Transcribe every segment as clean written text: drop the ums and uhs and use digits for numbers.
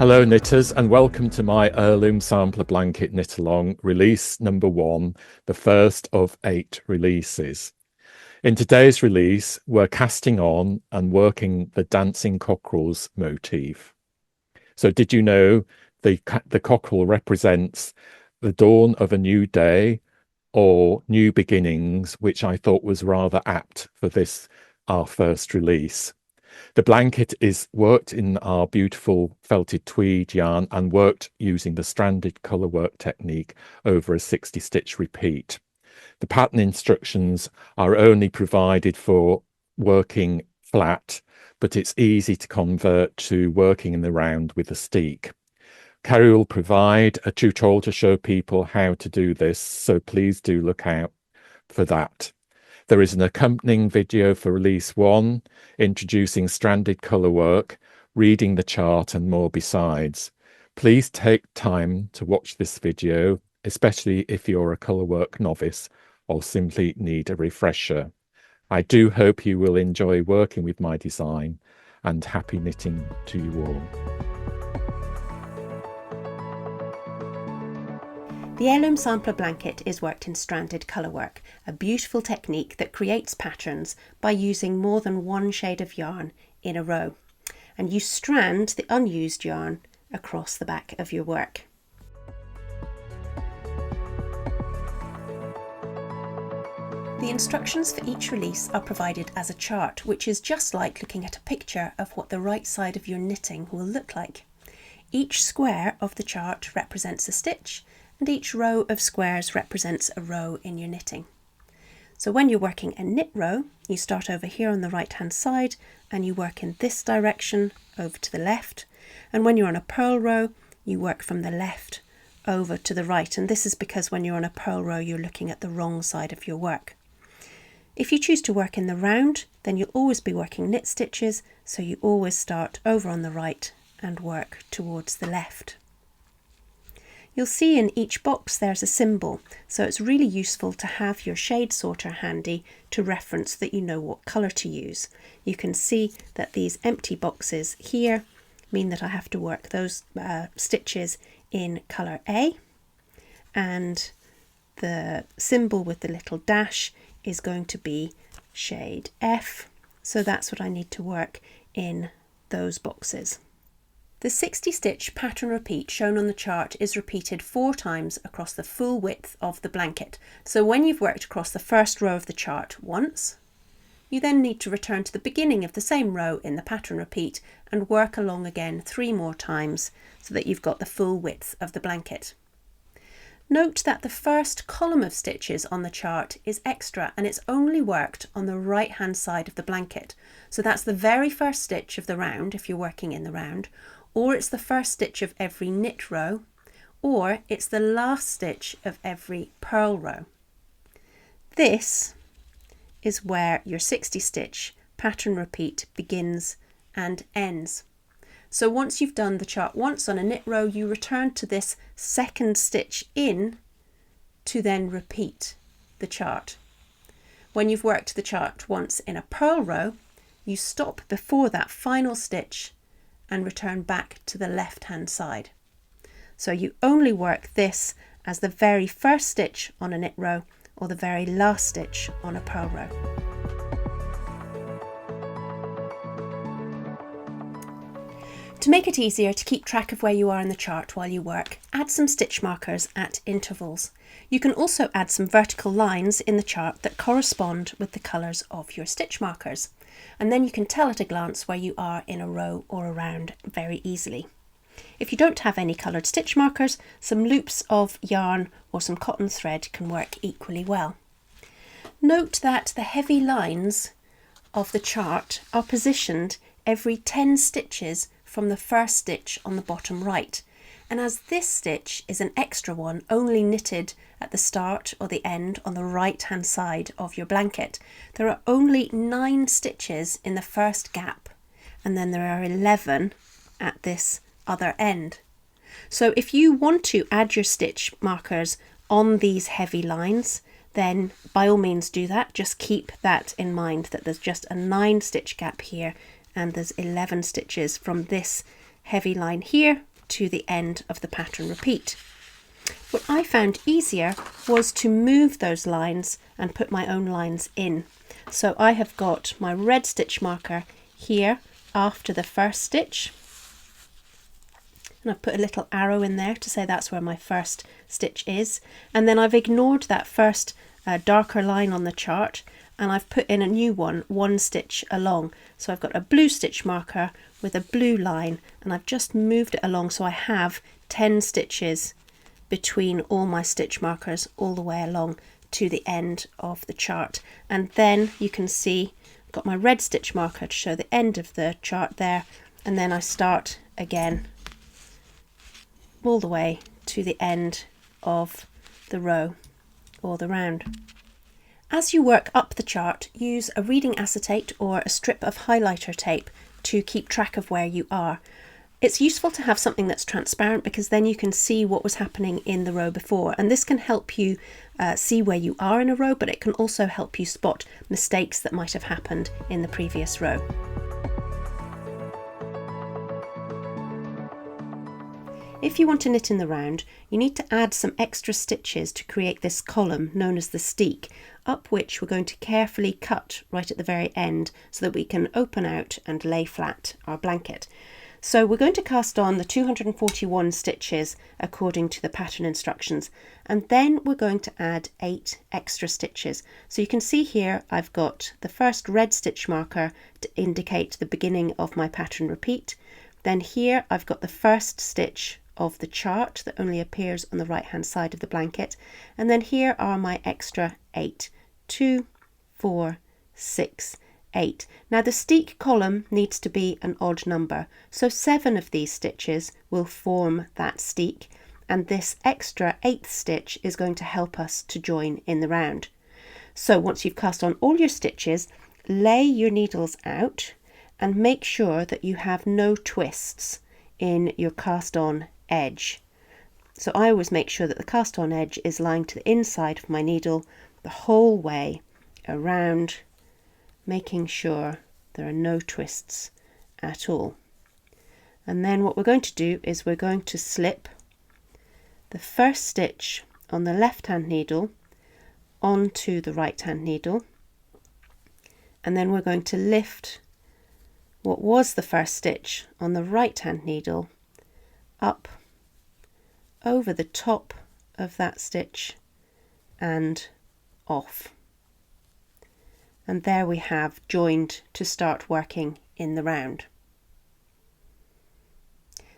Hello knitters and welcome to my Heirloom Sampler Blanket Knit Along release number 1, the first of 8 releases. In today's release, we're casting on and working the dancing cockerels motif. So did you know the cockerel represents the dawn of a new day or new beginnings, which I thought was rather apt for this, our first release. The blanket is worked in our beautiful felted tweed yarn and worked using the stranded colorwork technique over a 60 stitch repeat. The pattern instructions are only provided for working flat, but it's easy to convert to working in the round with a steek. Carrie will provide a tutorial to show people how to do this, so please do look out for that. There is an accompanying video for release 1, introducing stranded colorwork, reading the chart and more besides. Please take time to watch this video, especially if you're a colorwork novice or simply need a refresher. I do hope you will enjoy working with my design, and happy knitting to you all. The Heirloom Sampler Blanket is worked in stranded colourwork, a beautiful technique that creates patterns by using more than one shade of yarn in a row. And you strand the unused yarn across the back of your work. The instructions for each release are provided as a chart, which is just like looking at a picture of what the right side of your knitting will look like. Each square of the chart represents a stitch, and each row of squares represents a row in your knitting. So when you're working a knit row, you start over here on the right hand side and you work in this direction over to the left, and when you're on a purl row you work from the left over to the right, and this is because when you're on a purl row you're looking at the wrong side of your work. If you choose to work in the round, then you'll always be working knit stitches, so you always start over on the right and work towards the left. You'll see in each box there's a symbol, so it's really useful to have your shade sorter handy to reference that you know what colour to use. You can see that these empty boxes here mean that I have to work those stitches in colour A, and the symbol with the little dash is going to be shade F, so that's what I need to work in those boxes. The 60 stitch pattern repeat shown on the chart is repeated 4 times across the full width of the blanket. So when you've worked across the first row of the chart once, you then need to return to the beginning of the same row in the pattern repeat and work along again 3 more times so that you've got the full width of the blanket. Note that the first column of stitches on the chart is extra and it's only worked on the right hand side of the blanket. So that's the very first stitch of the round if you're working in the round, or it's the first stitch of every knit row, or it's the last stitch of every purl row. This is where your 60 stitch pattern repeat begins and ends. So once you've done the chart once on a knit row, you return to this second stitch in to then repeat the chart. When you've worked the chart once in a purl row, you stop before that final stitch and return back to the left hand side. So you only work this as the very first stitch on a knit row or the very last stitch on a purl row. To make it easier to keep track of where you are in the chart while you work, add some stitch markers at intervals. You can also add some vertical lines in the chart that correspond with the colours of your stitch markers, and then you can tell at a glance where you are in a row or a round very easily. If you don't have any coloured stitch markers, some loops of yarn or some cotton thread can work equally well. Note that the heavy lines of the chart are positioned every 10 stitches from the first stitch on the bottom right, and as this stitch is an extra one only knitted at the start or the end on the right hand side of your blanket, there are only 9 stitches in the first gap, and then there are 11 at this other end. So if you want to add your stitch markers on these heavy lines, then by all means do that. Just keep that in mind, that there's just a 9 stitch gap here and there's 11 stitches from this heavy line here to the end of the pattern repeat. What I found easier was to move those lines and put my own lines in. So I have got my red stitch marker here after the first stitch, and I've put a little arrow in there to say that's where my first stitch is, and then I've ignored that first darker line on the chart and I've put in a new one stitch along. So I've got a blue stitch marker with a blue line, and I've just moved it along so I have 10 stitches between all my stitch markers all the way along to the end of the chart. And then you can see I've got my red stitch marker to show the end of the chart there, and then I start again all the way to the end of the row or the round. As you work up the chart, use a reading acetate or a strip of highlighter tape to keep track of where you are. It's useful to have something that's transparent because then you can see what was happening in the row before, and this can help you see where you are in a row, but it can also help you spot mistakes that might have happened in the previous row. If you want to knit in the round, you need to add some extra stitches to create this column known as the steek, up which we're going to carefully cut right at the very end so that we can open out and lay flat our blanket. So we're going to cast on the 241 stitches according to the pattern instructions, and then we're going to add 8 extra stitches. So you can see here I've got the first red stitch marker to indicate the beginning of my pattern repeat. Then here I've got the first stitch of the chart that only appears on the right hand side of the blanket, and then here are my extra 8. 2, 4, 6, 8. Now the steek column needs to be an odd number, so 7 of these stitches will form that steek, and this extra 8th stitch is going to help us to join in the round. So once you've cast on all your stitches, lay your needles out and make sure that you have no twists in your cast on edge. So I always make sure that the cast on edge is lying to the inside of my needle the whole way around, making sure there are no twists at all. And then what we're going to do is we're going to slip the first stitch on the left hand needle onto the right hand needle, and then we're going to lift what was the first stitch on the right hand needle up over the top of that stitch and off. And there we have joined to start working in the round.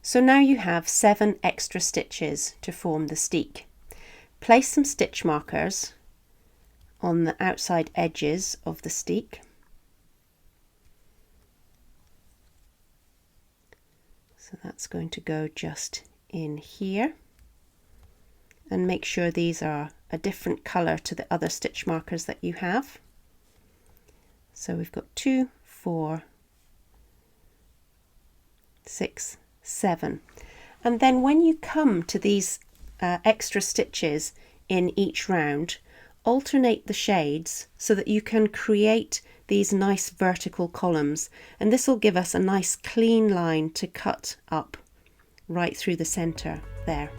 So now you have 7 extra stitches to form the steek. Place some stitch markers on the outside edges of the steek. So that's going to go just in here, and make sure these are a different colour to the other stitch markers that you have. So we've got 2, 4, 6, 7. And then when you come to these extra stitches in each round, alternate the shades so that you can create these nice vertical columns, and this will give us a nice clean line to cut up right through the centre there.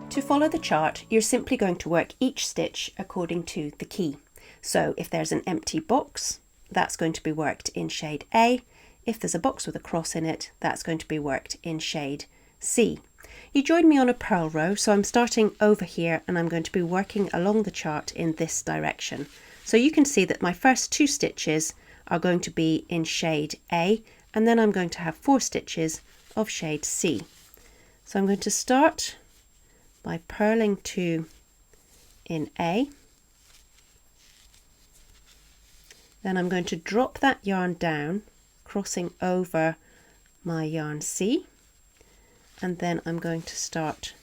To follow the chart, you're simply going to work each stitch according to the key. So if there's an empty box, that's going to be worked in shade A. If there's a box with a cross in it, that's going to be worked in shade C. You join me on a purl row, so I'm starting over here and I'm going to be working along the chart in this direction. So you can see that my first 2 stitches are going to be in shade A, and then I'm going to have 4 stitches of shade C. So I'm going to start by purling 2 in A. Then I'm going to drop that yarn down, crossing over my yarn C, and then I'm going to start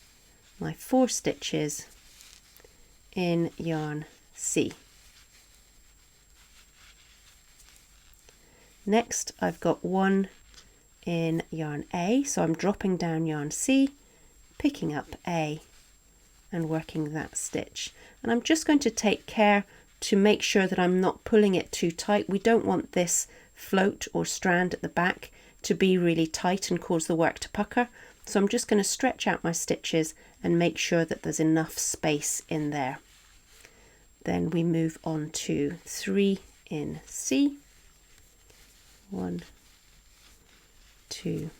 my 4 stitches in yarn C. Next I've got 1 in yarn A, so I'm dropping down yarn C, picking up A and working that stitch. And I'm just going to take care to make sure that I'm not pulling it too tight. We don't want this float or strand at the back to be really tight and cause the work to pucker. So I'm just going to stretch out my stitches and make sure that there's enough space in there. Then we move on to 3 in C. 1, 2,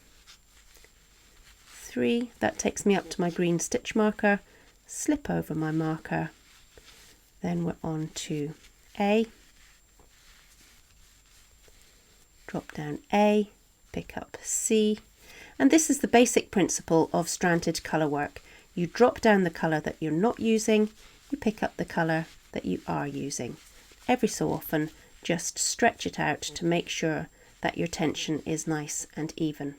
3. That takes me up to my green stitch marker, slip over my marker. Then we're on to A. Drop down A, pick up C. And this is the basic principle of stranded colour work. You drop down the colour that you're not using, you pick up the colour that you are using. Every so often, just stretch it out to make sure that your tension is nice and even.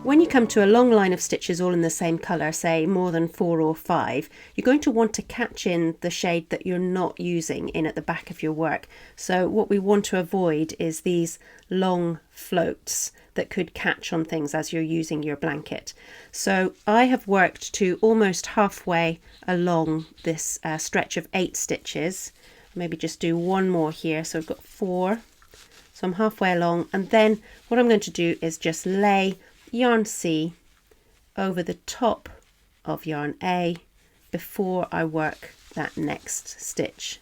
When you come to a long line of stitches all in the same colour, say more than 4 or 5, you're going to want to catch in the shade that you're not using in at the back of your work. So what we want to avoid is these long floats that could catch on things as you're using your blanket. So I have worked to almost halfway along this stretch of 8 stitches. Maybe just do one more here. So I've got 4. So I'm halfway along, and then what I'm going to do is just lay yarn C over the top of yarn A before I work that next stitch.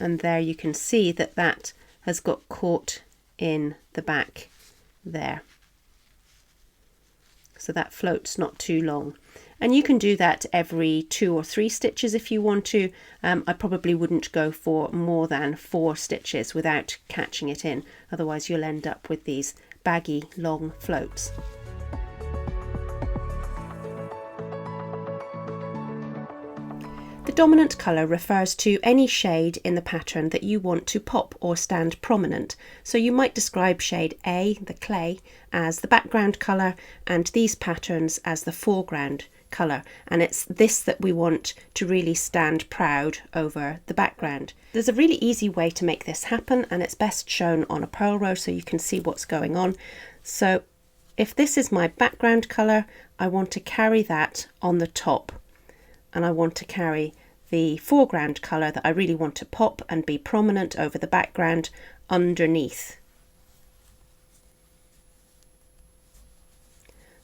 And there you can see that that has got caught in the back there. So that float's not too long. And you can do that every 2 or 3 stitches if you want to. I probably wouldn't go for more than 4 stitches without catching it in. Otherwise you'll end up with these baggy long floats. The dominant colour refers to any shade in the pattern that you want to pop or stand prominent. So you might describe shade A, the clay, as the background colour and these patterns as the foreground colour, and it's this that we want to really stand proud over the background. There's a really easy way to make this happen, and it's best shown on a purl row so you can see what's going on. So if this is my background colour, I want to carry that on the top, and I want to carry the foreground colour that I really want to pop and be prominent over the background underneath.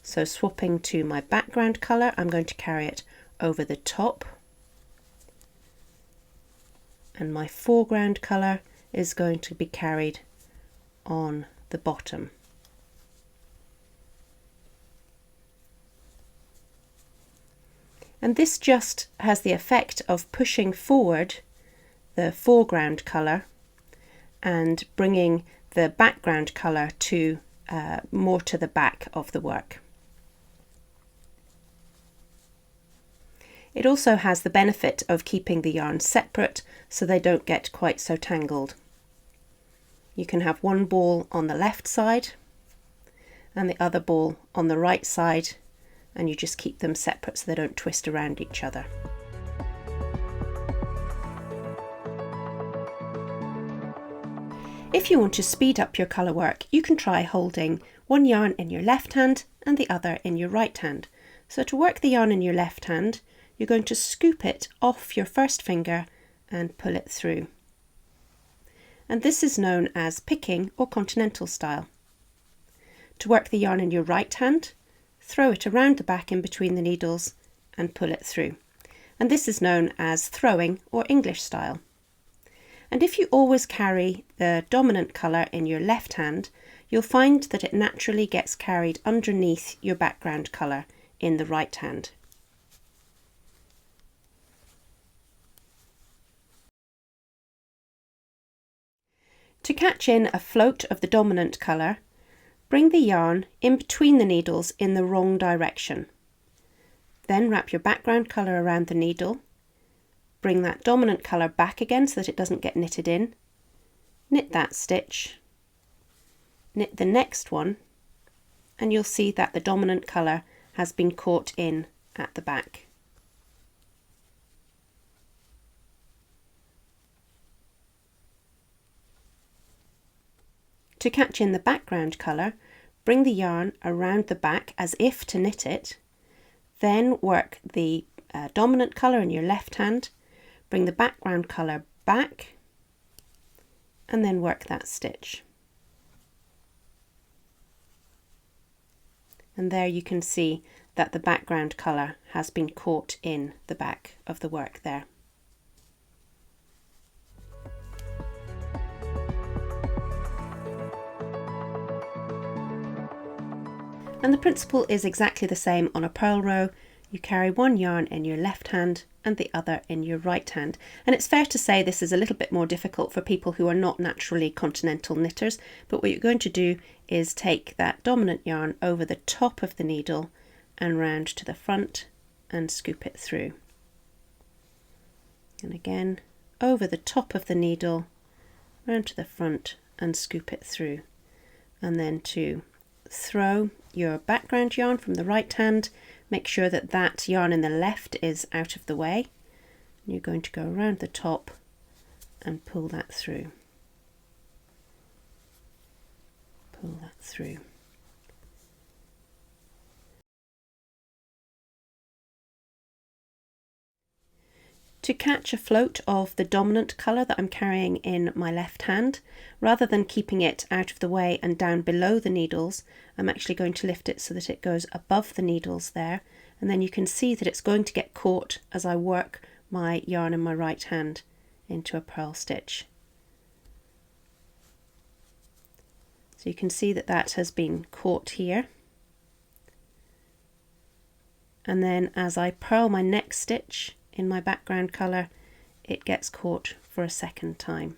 So swapping to my background colour, I'm going to carry it over the top, and my foreground colour is going to be carried on the bottom. And this just has the effect of pushing forward the foreground colour and bringing the background colour to more to the back of the work. It also has the benefit of keeping the yarn separate so they don't get quite so tangled. You can have one ball on the left side and the other ball on the right side, and you just keep them separate so they don't twist around each other. If you want to speed up your colour work, you can try holding one yarn in your left hand and the other in your right hand. So to work the yarn in your left hand, you're going to scoop it off your first finger and pull it through. And this is known as picking or continental style. To work the yarn in your right hand, throw it around the back in between the needles and pull it through. And this is known as throwing or English style. And if you always carry the dominant colour in your left hand, you'll find that it naturally gets carried underneath your background colour in the right hand. To catch in a float of the dominant colour, bring the yarn in between the needles in the wrong direction. Then wrap your background colour around the needle, bring that dominant colour back again so that it doesn't get knitted in, knit that stitch, knit the next one, and you'll see that the dominant colour has been caught in at the back. To catch in the background colour, bring the yarn around the back as if to knit it, then work the dominant colour in your left hand, bring the background colour back, and then work that stitch. And there you can see that the background colour has been caught in the back of the work there. And the principle is exactly the same on a purl row. You carry one yarn in your left hand and the other in your right hand. And it's fair to say this is a little bit more difficult for people who are not naturally continental knitters, but what you're going to do is take that dominant yarn over the top of the needle and round to the front and scoop it through. And again, over the top of the needle, round to the front and scoop it through. And then to throw your background yarn from the right hand, make sure that that yarn in the left is out of the way. You're going to go around the top and pull that through. Pull that through. To catch a float of the dominant colour that I'm carrying in my left hand, rather than keeping it out of the way and down below the needles, I'm actually going to lift it so that it goes above the needles there, and then you can see that it's going to get caught as I work my yarn in my right hand into a purl stitch. So you can see that that has been caught here. And then as I purl my next stitch in my background colour, it gets caught for a second time.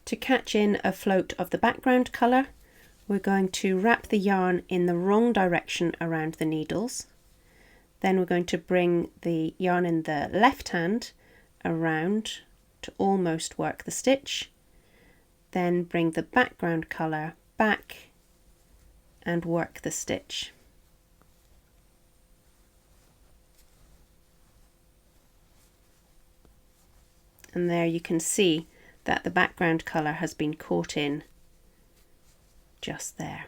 To catch in a float of the background colour, we're going to wrap the yarn in the wrong direction around the needles. Then we're going to bring the yarn in the left hand around to almost work the stitch. Then bring the background colour back and work the stitch. And there you can see that the background colour has been caught in just there.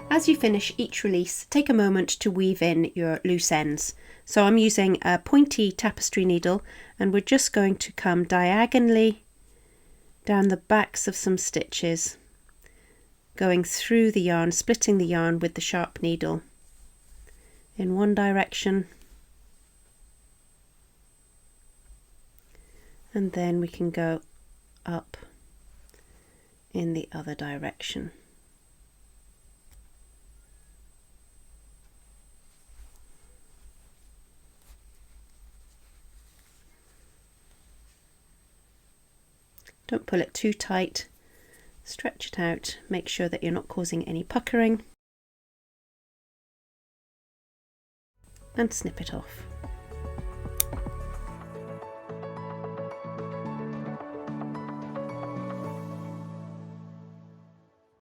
As you finish each release, take a moment to weave in your loose ends. So I'm using a pointy tapestry needle, and we're just going to come diagonally down the backs of some stitches, going through the yarn, splitting the yarn with the sharp needle in one direction, and then we can go up in the other direction. Don't pull it too tight, stretch it out, make sure that you're not causing any puckering, and snip it off.